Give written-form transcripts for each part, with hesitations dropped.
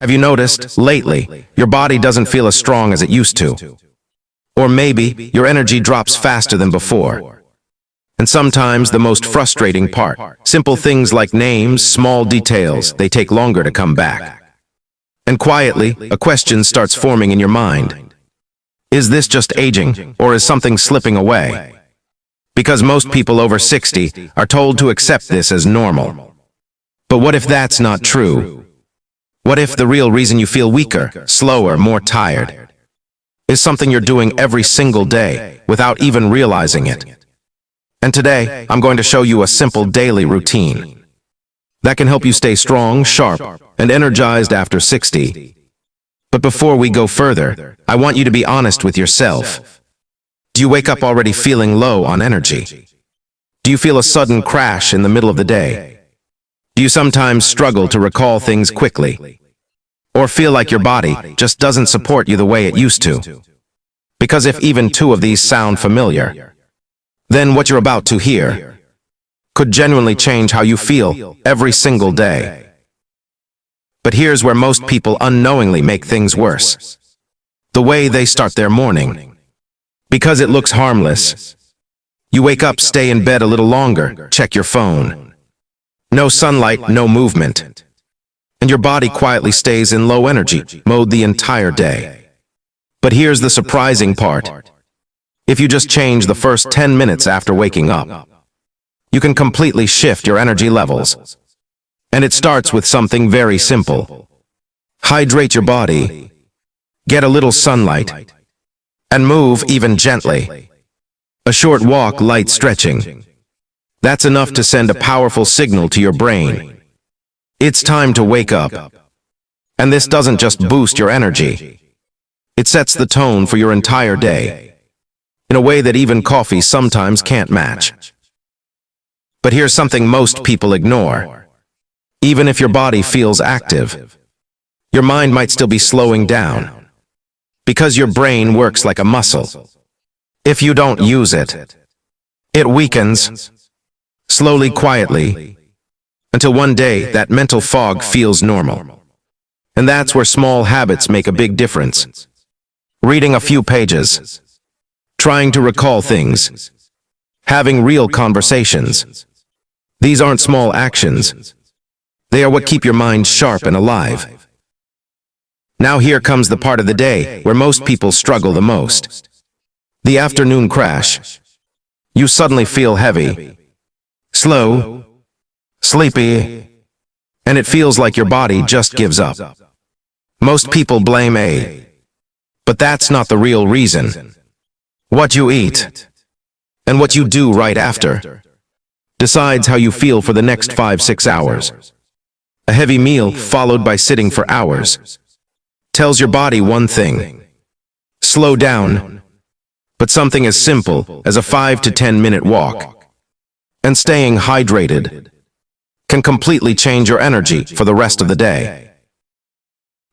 Have you noticed, lately, your body doesn't feel as strong as it used to? Or maybe, your energy drops faster than before. And sometimes the most frustrating part, simple things like names, small details, they take longer to come back. And quietly, a question starts forming in your mind. Is this just aging, or is something slipping away? Because most people over 60 are told to accept this as normal. But what if that's not true? What if the real reason you feel weaker, slower, more tired, is something you're doing every single day without even realizing it? And today, I'm going to show you a simple daily routine that can help you stay strong, sharp, and energized after 60. But before we go further, I want you to be honest with yourself. Do you wake up already feeling low on energy? Do you feel a sudden crash in the middle of the day? Do you sometimes struggle to recall things quickly? Or feel like your body just doesn't support you the way it used to? Because if even two of these sound familiar, then what you're about to hear could genuinely change how you feel every single day. But here's where most people unknowingly make things worse. The way they start their morning. Because it looks harmless. You wake up, stay in bed a little longer, check your phone. No sunlight, no movement. And your body quietly stays in low energy mode the entire day. But here's the surprising part. If you just change the first 10 minutes after waking up, you can completely shift your energy levels. And it starts with something very simple. Hydrate your body, get a little sunlight, and move even gently. A short walk, light stretching. That's enough to send a powerful signal to your brain. It's time to wake up. And this doesn't just boost your energy. It sets the tone for your entire day, in a way that even coffee sometimes can't match. But here's something most people ignore. Even if your body feels active, your mind might still be slowing down. Because your brain works like a muscle. If you don't use it, it weakens, slowly, quietly, until one day that mental fog feels normal. And that's where small habits make a big difference. Reading a few pages, trying to recall things, having real conversations. These aren't small actions. They are what keep your mind sharp and alive. Now here comes the part of the day where most people struggle the most. The afternoon crash. You suddenly feel heavy, slow, sleepy, and it feels like your body just gives up. Most people blame but that's not the real reason. What you eat, and what you do right after, decides how you feel for the next 5-6 hours. A heavy meal, followed by sitting for hours, tells your body one thing: slow down. But something as simple as a 5 to 10 minute walk and staying hydrated can completely change your energy for the rest of the day.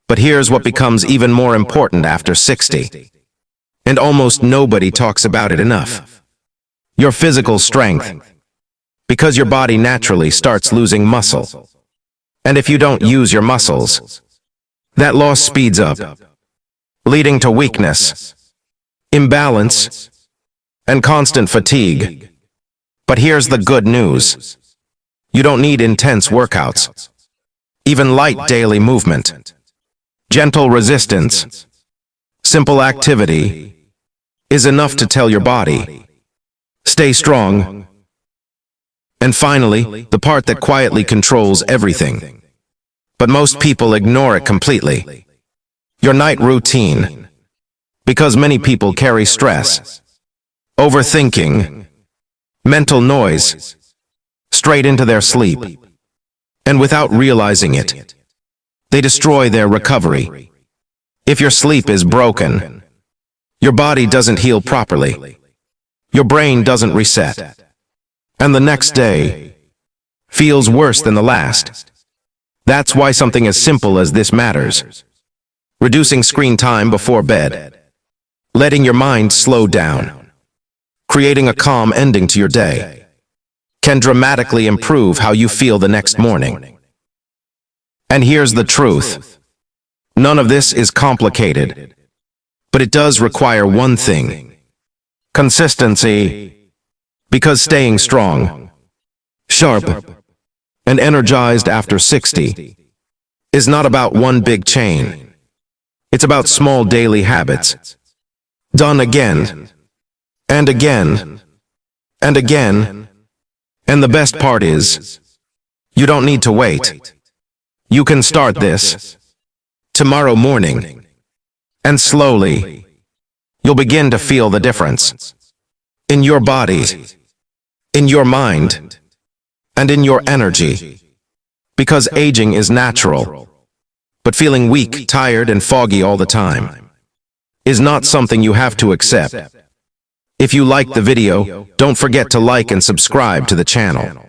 But here's what becomes even more important after 60, and almost nobody talks about it enough. Your physical strength, because your body naturally starts losing muscle. And if you don't use your muscles, that loss speeds up, leading to weakness, imbalance, and constant fatigue. But here's the good news. You don't need intense workouts. Even light daily movement, gentle resistance, simple activity is enough to tell your body, stay strong. And finally, the part that quietly controls everything. But most people ignore it completely. Your night routine. Because many people carry stress, overthinking, mental noise, straight into their sleep. And without realizing it, they destroy their recovery. If your sleep is broken, your body doesn't heal properly, your brain doesn't reset, and the next day feels worse than the last. That's why something as simple as this matters. Reducing screen time before bed, letting your mind slow down, creating a calm ending to your day, can dramatically improve how you feel the next morning. And here's the truth. None of this is complicated, but it does require one thing: consistency. Because staying strong, sharp, and energized after 60 is not about one big chain. It's about small daily habits, done again, and again, and again. And the best part is, you don't need to wait. You can start this tomorrow morning, and slowly, you'll begin to feel the difference in your body, in your mind, and in your energy. Because aging is natural, but feeling weak, tired, and foggy all the time is not something you have to accept. If you liked the video, don't forget to like and subscribe to the channel.